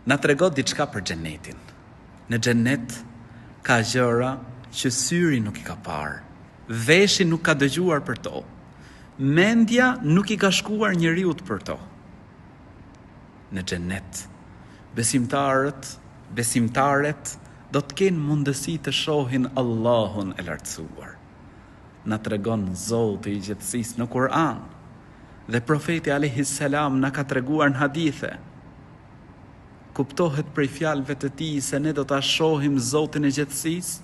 na tregon diçka për xhenetin. Në xhenet ka gjëra që syri nuk i ka parë, veshi nuk ka dëgjuar për to, mendja nuk i ka shkuar njeriut për to. Në xhenet, besimtarët do të kenë mundësi të shohin Allahun e lartësuar. Na tregon Zoti i gjithësisë në Kur'an dhe profeti alayhis salam na ka treguar në hadithe. Kuptohet prej fjalëve të tij se ne do ta shohim Zotin e gjithësisë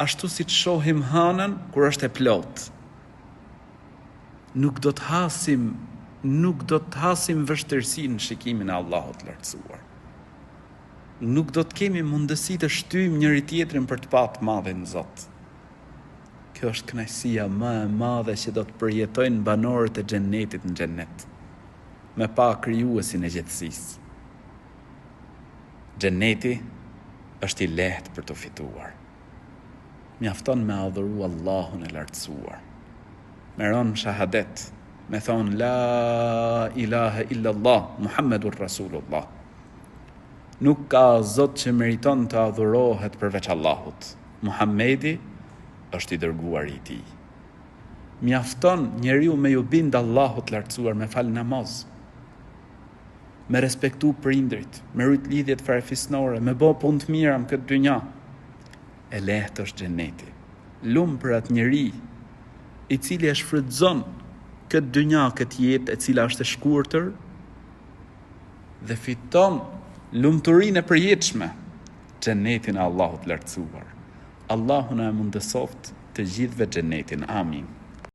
ashtu si të shohim hënën kur është e plot. Nuk do të hasim vështirësinë në shikimin e Allahut të lartësuar. Nuk do të kemi mundësi të shtyjmë njëri tjetrin për të patë madhin Zot. Kjo është kënaqësia më e madhe që do të përjetojnë banorët e xhenetit në xhenet, me pa krijuesin e gjithësisë. Xheneti është i lehtë për të fituar. Mjafton me adhuru Allahun e lartësuar. Me rënë shahadet, me thonë la ilaha illallah, Muhammedur Rasulullah. Nuk ka Zot që meriton të adhurohet përveç Allahut. Muhammedi është i dërguar i tij. Mjafton njeriu me ju bind Allahut lartësuar, me fal namaz, me respektu prindrit, me rrit lidhjet farefisnore, me bë punë të mira në këtë dynja. E lehtë është xheneti. Lumë për atë njeri i cili e shfrytëzon këtë dynja, këtë jetë e cila është e shkurtër dhe fiton lumturinë e përjetshme, xhenetin e Allahut lartësuar. Allahu na mundësoft të gjithëve xhenetin. Amin.